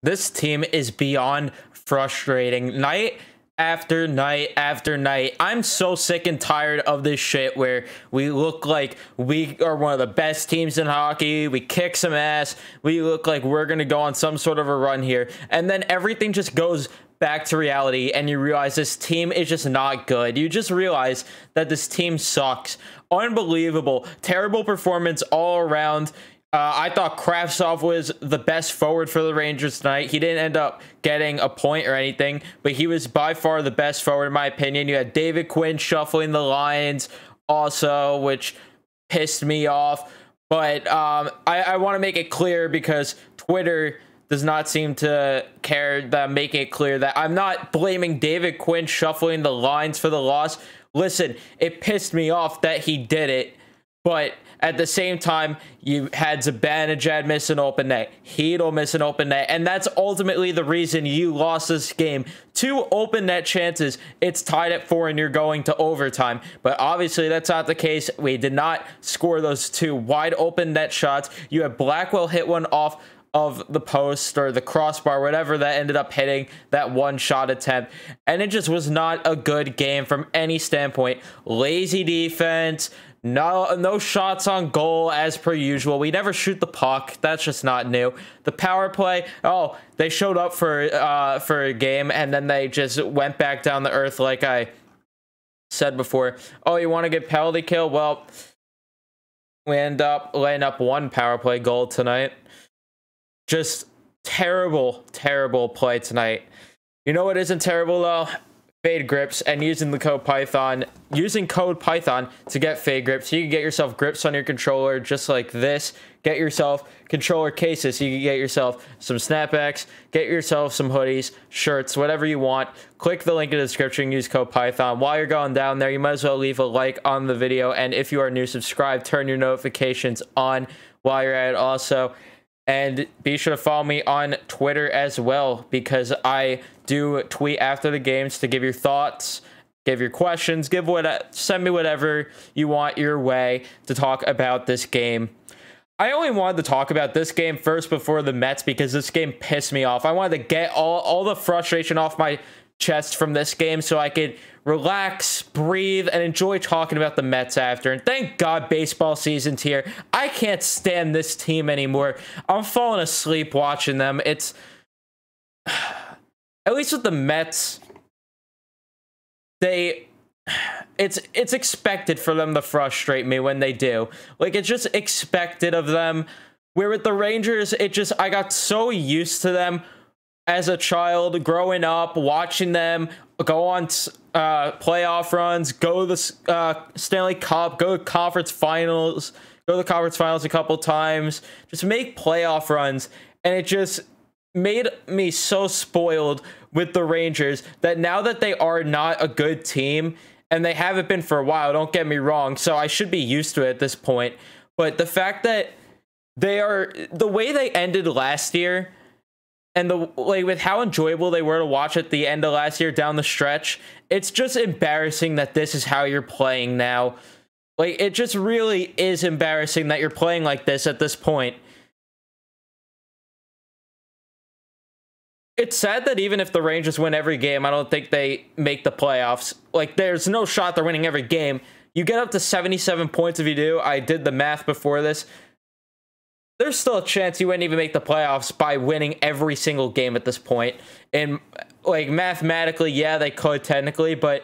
This team is beyond frustrating. Night after night after night. I'm so sick and tired of this shit where we look like we are one of the best teams in hockey. We kick some ass. We look like we're going to go on some sort of a run here. And then everything just goes back to reality and you realize this team is just not good. You just realize that this team sucks. Unbelievable. Terrible performance all around. I thought Kravtsov was the best forward for the Rangers tonight. He didn't end up getting a point or anything, but he was by far the best forward in my opinion. You had David Quinn shuffling the lines also, which pissed me off. But I want to make it clear because Twitter does not seem to care that I'm making it clear that I'm not blaming David Quinn shuffling the lines for the loss. Listen, it pissed me off that he did it, but at the same time, you had Zibanejad miss an open net. Heedle miss an open net. And that's ultimately the reason you lost this game. 2 open net chances. It's tied at 4 and you're going to overtime. But obviously, that's not the case. We did not score those 2 wide open net shots. You had Blackwell hit one off of the post or the crossbar, whatever that ended up hitting that one shot attempt. And it just was not a good game from any standpoint. Lazy defense. No shots on goal as per usual. We never shoot the puck. That's just not new. The power play, oh, they showed up for a game and then they just went back down to earth like I said before. Oh, you want to get penalty kill? Well, we end up laying up 1 power play goal tonight. Just terrible, terrible play tonight. You know what isn't terrible though? Fade grips and using the code Python, to get fade grips. You can get yourself grips on your controller just like this. Get yourself controller cases. You can get yourself some snapbacks, get yourself some hoodies, shirts, whatever you want. Click the link in the description, use code Python. While you're going down there, you might as well leave a like on the video. And if you are new, subscribe, turn your notifications on while you're at it also. And be sure to follow me on Twitter as well, because I do tweet after the games to give your thoughts, give your questions, send me whatever you want your way to talk about this game. I only wanted to talk about this game first before the Mets because this game pissed me off. I wanted to get all the frustration off my chest from this game so I could relax, breathe, and enjoy talking about the Mets after. And thank God baseball season's here. I can't stand this team anymore. I'm falling asleep watching them. It's at least with the Mets, it's expected for them to frustrate me when they do. Like, it's just expected of them. Where with the Rangers, I got so used to them as a child growing up, watching them go on playoff runs, go to the Stanley Cup, go to the conference finals a couple times, just make playoff runs. And it just made me so spoiled with the Rangers that now that they are not a good team, and they haven't been for a while, don't get me wrong, so I should be used to it at this point. But the fact that the way they ended last year, and with how enjoyable they were to watch at the end of last year down the stretch, it's just embarrassing that this is how you're playing now. Like, it just really is embarrassing that you're playing like this at this point. It's sad that even if the Rangers win every game, I don't think they make the playoffs. Like, there's no shot they're winning every game. You get up to 77 points if you do. I did the math before this. There's still a chance you wouldn't even make the playoffs by winning every single game at this point. And, like, mathematically, yeah, they could technically, but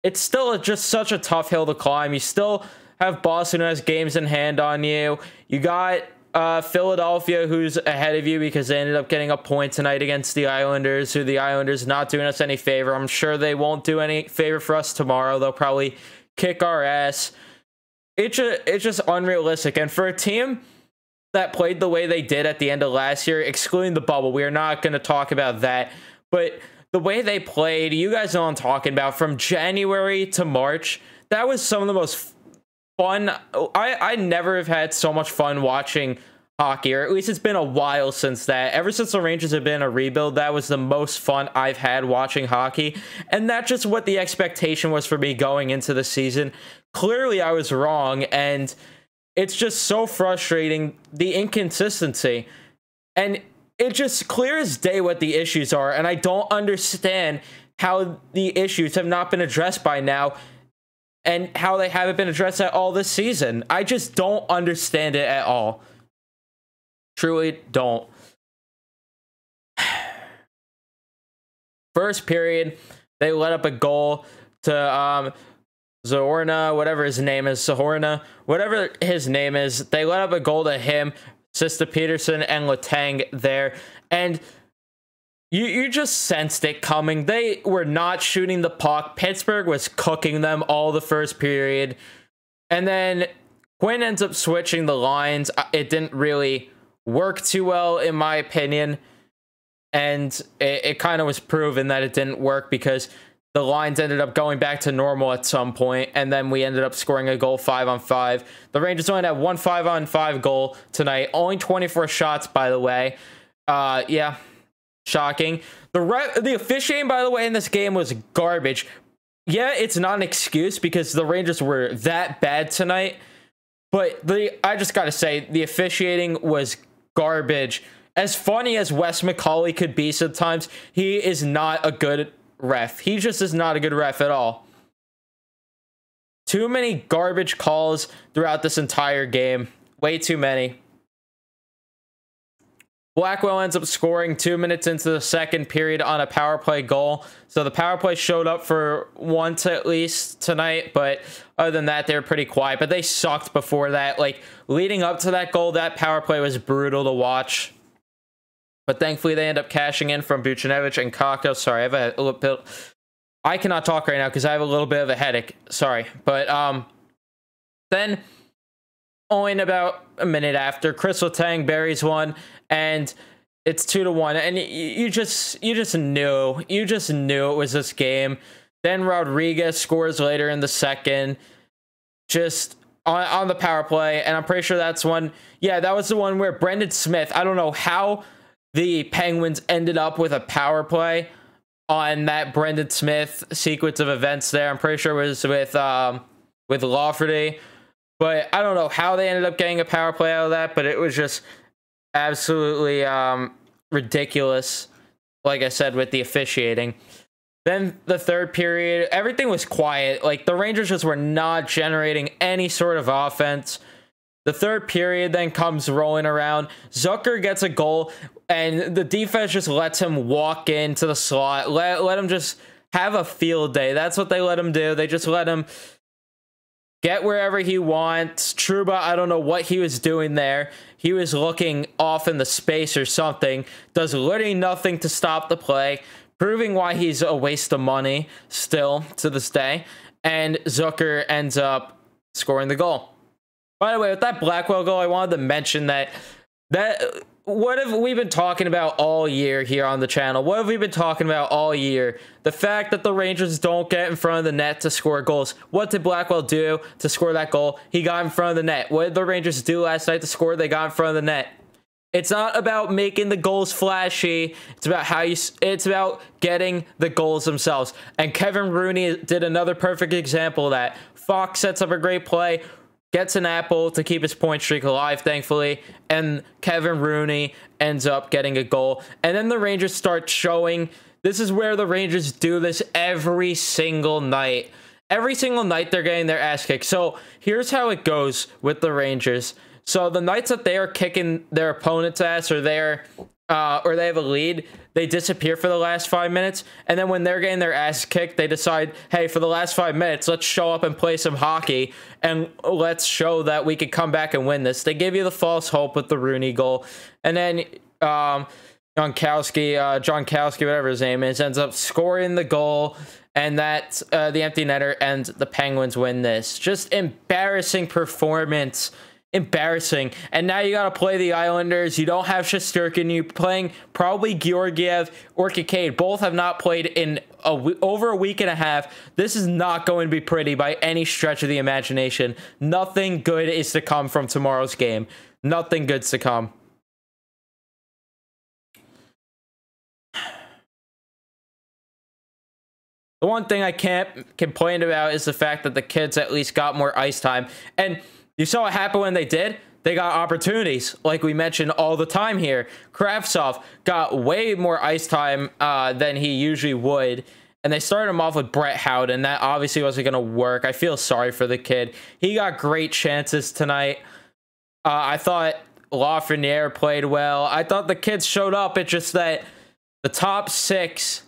it's still just such a tough hill to climb. You still have Boston who has games in hand on you. You got Philadelphia, who's ahead of you because they ended up getting a point tonight against the Islanders, who the Islanders not doing us any favor. I'm sure they won't do any favor for us tomorrow. They'll probably kick our ass. It's just unrealistic. And for a team that played the way they did at the end of last year, excluding the bubble, we are not going to talk about that. But the way they played, you guys know what I'm talking about, from January to March, that was some of the most fun. I never have had so much fun watching hockey, or at least it's been a while since that. Ever since the Rangers have been a rebuild, that was the most fun I've had watching hockey. And that's just what the expectation was for me going into the season. Clearly, I was wrong, and it's just so frustrating, the inconsistency. And it's just clear as day what the issues are, and I don't understand how the issues have not been addressed by now and how they haven't been addressed at all this season. I just don't understand it at all. Truly don't. First period, they let up a goal to Zorna, whatever his name is, Sahorna, whatever his name is. They let up a goal to him, Sista Peterson and Letang there, and you just sensed it coming. They were not shooting the puck. Pittsburgh was cooking them all the first period, and then Quinn ends up switching the lines. It didn't really work too well, in my opinion, and it kind of was proven that it didn't work because the lines ended up going back to normal at some point, and then we ended up scoring a goal 5-on-5. The Rangers only had one 5-on-5 goal tonight. Only 24 shots, by the way. Yeah, shocking. The officiating, by the way, in this game was garbage. Yeah, it's not an excuse because the Rangers were that bad tonight, but I just got to say, the officiating was garbage. As funny as Wes McCauley could be sometimes, he is not a good ref. He just is not a good ref at all. Too many garbage calls throughout this entire game. Way too many. Blackwell ends up scoring 2 minutes into the second period on a power play goal. So the power play showed up for once at least tonight, but other than that, they were pretty quiet. But they sucked before that. Like, leading up to that goal, that power play was brutal to watch. But thankfully, they end up cashing in from Buchnevich and Kakko. Sorry, I have a little bit. I cannot talk right now because I have a little bit of a headache. Sorry. But then, only in about a minute after, Chris Letang buries one, and it's 2-1. And you just knew. You just knew it was this game. Then Rodriguez scores later in the second. Just on the power play. And I'm pretty sure that's one. Yeah, that was the one where Brendan Smith, I don't know how the Penguins ended up with a power play on that Brendan Smith sequence of events there. I'm pretty sure it was with Lafferty, but I don't know how they ended up getting a power play out of that, but it was just absolutely ridiculous, like I said, with the officiating. Then the third period, everything was quiet. Like, the Rangers just were not generating any sort of offense. The third period then comes rolling around. Zucker gets a goal, and the defense just lets him walk into the slot. Let him just have a field day. That's what they let him do. They just let him get wherever he wants. Trouba, I don't know what he was doing there. He was looking off in the space or something. Does literally nothing to stop the play, proving why he's a waste of money still to this day. And Zucker ends up scoring the goal. By the way, with that Blackwell goal, I wanted to mention that what have we been talking about all year here on the channel? What have we been talking about all year? The fact that the Rangers don't get in front of the net to score goals. What did Blackwell do to score that goal? He got in front of the net. What did the Rangers do last night to score? They got in front of the net. It's not about making the goals flashy. It's about it's about getting the goals themselves. And Kevin Rooney did another perfect example of that. Fox sets up a great play, gets an apple to keep his point streak alive, thankfully, and Kevin Rooney ends up getting a goal. And then the Rangers start showing. This is where the Rangers do this every single night. Every single night they're getting their ass kicked. So here's how it goes with the Rangers. So the nights that they are kicking their opponent's ass, or they have a lead, they disappear for the last 5 minutes, and then when they're getting their ass kicked, they decide, hey, for the last 5 minutes, let's show up and play some hockey, and let's show that we could come back and win this. They give you the false hope with the Rooney goal, and then John Kowski, whatever his name is, ends up scoring the goal, and that's the empty netter, and the Penguins win this. Just embarrassing performance. Embarrassing. And now you got to play the Islanders. You don't have Shesterkin. You're playing probably Georgiev or Kincaid. Both have not played in over a week and a half. This is not going to be pretty by any stretch of the imagination. Nothing good is to come from tomorrow's game. Nothing good's to come. The one thing I can't complain about is the fact that the kids at least got more ice time. And you saw what happened when they did. they got opportunities, like we mentioned all the time here. Kravtsov got way more ice time than he usually would. And they started him off with Brett Howden. That obviously wasn't going to work. I feel sorry for the kid. He got great chances tonight. I thought Lafreniere played well. I thought the kids showed up. It's just that the top six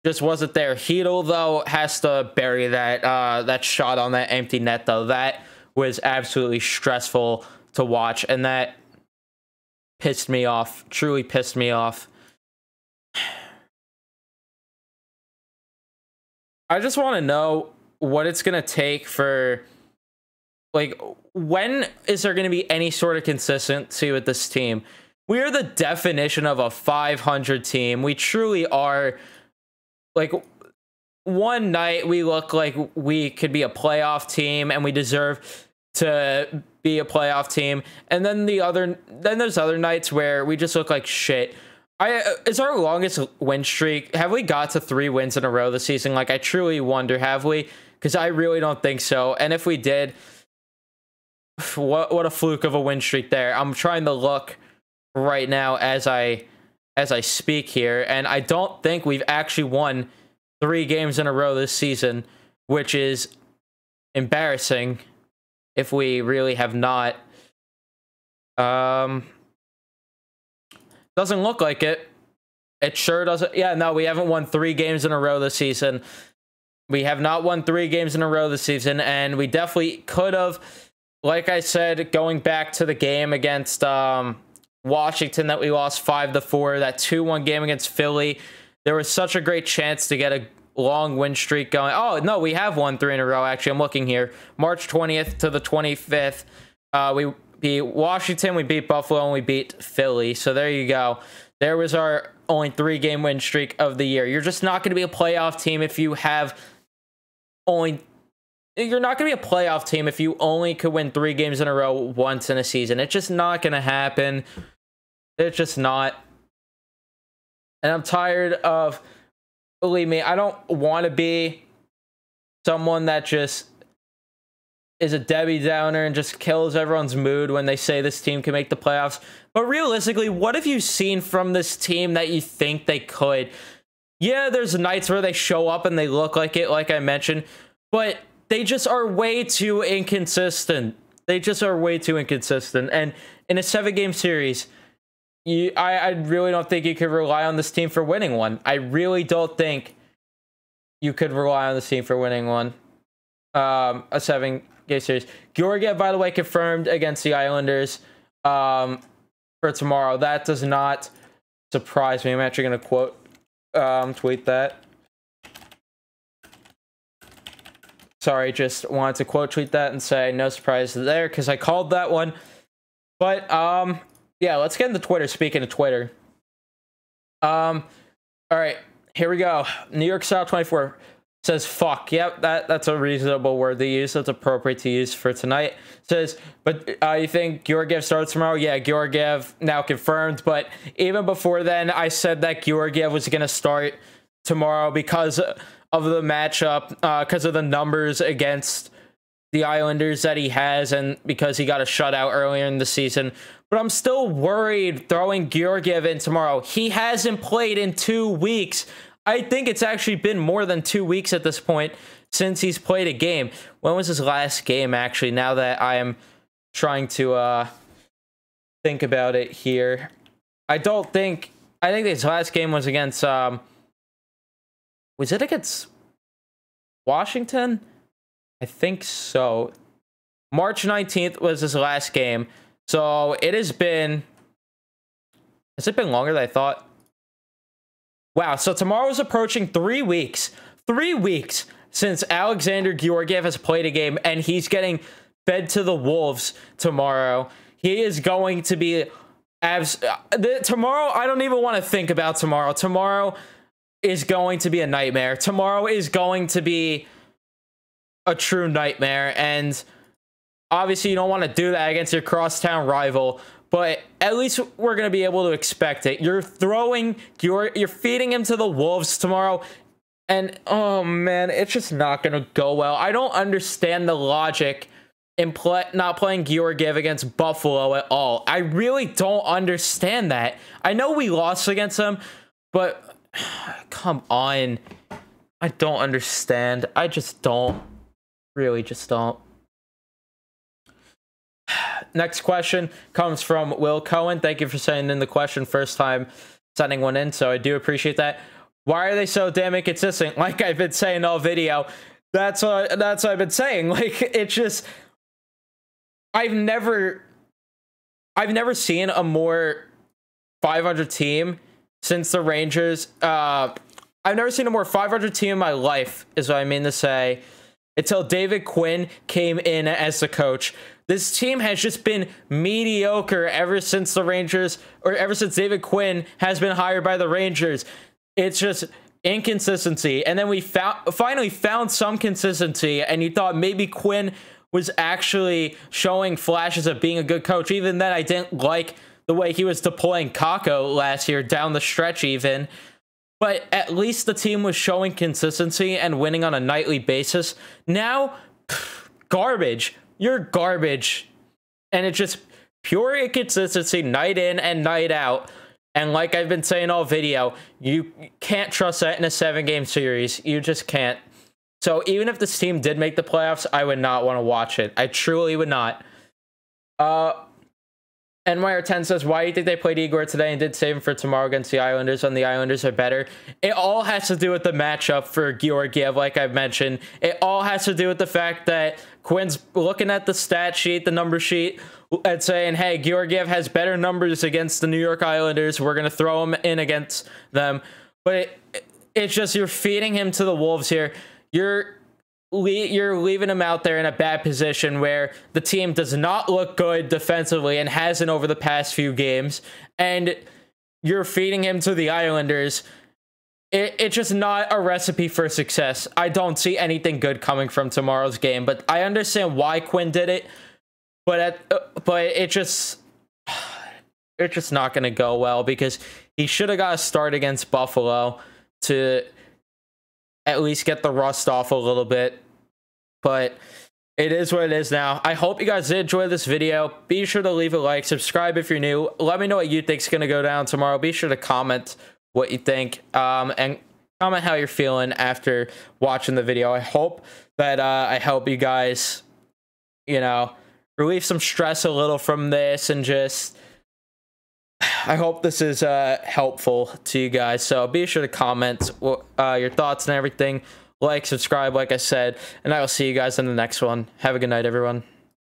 just wasn't there. Hedl, though, has to bury that that shot on that empty net, though. That was absolutely stressful to watch, and that pissed me off. Truly pissed me off. I just want to know what it's going to take for, like, when is there going to be any sort of consistency with this team? We are the definition of a 500 team. We truly are. Like, one night we look like we could be a playoff team and we deserve to be a playoff team. And then there's other nights where we just look like shit. It's our longest win streak. Have we got to 3 wins in a row this season? Like, I truly wonder, have we? Because I really don't think so. And if we did, what a fluke of a win streak there. I'm trying to look right now as I speak here, and I don't think we've actually won 3 games in a row this season, which is embarrassing if we really have not. Doesn't look like it. It sure doesn't. Yeah, no, we haven't won 3 games in a row this season. We have not won 3 games in a row this season, and we definitely could have. Like I said, going back to the game against Washington that we lost 5-4, that 2-1 game against Philly, there was such a great chance to get a long win streak going. Oh, no, we have won 3 in a row, actually. I'm looking here. March 20th to the 25th. We beat Washington, we beat Buffalo, and we beat Philly. So there you go. There was our only 3-game win streak of the year. You're just not going to be a playoff team if you have only... You're not going to be a playoff team if you only could win 3 games in a row once in a season. It's just not going to happen. It's just not. And I'm tired of... Believe me, I don't want to be someone that just is a Debbie Downer and just kills everyone's mood when they say this team can make the playoffs. But realistically, what have you seen from this team that you think they could? Yeah, there's nights where they show up and they look like it, like I mentioned, but they just are way too inconsistent. They just are way too inconsistent. And in a 7-game series, I really don't think you could rely on this team for winning one. I really don't think you could rely on this team for winning one. A 7-game series. Georgiev, by the way, confirmed against the Islanders for tomorrow. That does not surprise me. I'm actually going to tweet that. Sorry, just wanted to quote tweet that and say no surprise there because I called that one. But yeah, let's get into Twitter. Speaking of Twitter, all right, here we go. New York Style 24 says fuck. Yep, that's a reasonable word to use. That's appropriate to use for tonight. Says, but you think Georgiev starts tomorrow? Yeah, Georgiev now confirmed. But even before then, I said that Georgiev was going to start tomorrow because of the matchup, because of the numbers against the Islanders that he has, and because he got a shutout earlier in the season. But I'm still worried throwing Georgiev in tomorrow. He hasn't played in 2 weeks. I think it's actually been more than 2 weeks at this point since he's played a game. When was his last game, actually, now that I am trying to think about it here? I think his last game was against... was it against Washington? I think so. March 19th was his last game. So it has been... Has it been longer than I thought? Wow, so tomorrow is approaching 3 weeks. 3 weeks since Alexander Georgiev has played a game, and he's getting fed to the wolves tomorrow. He is going to be... tomorrow, I don't even want to think about tomorrow. Tomorrow is going to be a nightmare. Tomorrow is going to be a true nightmare, and obviously you don't want to do that against your crosstown rival, but at least we're going to be able to expect it. You're feeding him to the wolves tomorrow, and oh man, it's just not going to go well. I don't understand the logic not playing Georgiev against Buffalo at all. I really don't understand that. I know we lost against them, but come on. I don't understand. I just don't. Really just don't. Next question comes from Will Cohen. Thank you for sending in the question. First time sending one in, so I do appreciate that. Why are they so damn inconsistent? Like I've been saying all video. That's what I've been saying. Like, it's just, I've never seen a more 500 team since the Rangers. I've never seen a more 500 team in my life, is what I mean to say, until David Quinn came in as the coach. This team has just been mediocre ever since the Rangers, or ever since David Quinn has been hired by the Rangers. It's just inconsistency. And then we finally found some consistency, and you thought maybe Quinn was actually showing flashes of being a good coach. Even then, I didn't like the way he was deploying Kakko last year down the stretch even. But at least the team was showing consistency and winning on a nightly basis. Now, garbage. You're garbage. And it's just pure inconsistency night in and night out. And like I've been saying all video, you can't trust that in a 7-game series. You just can't. So even if this team did make the playoffs, I would not want to watch it. I truly would not. NYR10 says, why do you think they played Igor today and did save him for tomorrow against the Islanders when the Islanders are better? It all has to do with the matchup for Georgiev, like I've mentioned. It all has to do with the fact that Quinn's looking at the stat sheet, the number sheet, and saying, hey, Georgiev has better numbers against the New York Islanders. We're going to throw him in against them. But it's just, you're feeding him to the Wolves here. You're leaving him out there in a bad position where the team does not look good defensively and hasn't over the past few games, and you're feeding him to the Islanders. It's just not a recipe for success. I don't see anything good coming from tomorrow's game, but I understand why Quinn did it, but it's just not going to go well, because he should have got a start against Buffalo to at least get the rust off a little bit. But it is what it is now. I hope you guys did enjoy this video. Be sure to leave a like, subscribe if you're new. Let me know what you think is going to go down tomorrow. Be sure to comment what you think, and comment how you're feeling after watching the video. I hope that I help you guys, you know, relieve some stress a little from this, and just, I hope this is helpful to you guys. So be sure to comment your thoughts and everything. Like, subscribe, like I said, and I will see you guys in the next one. Have a good night, everyone.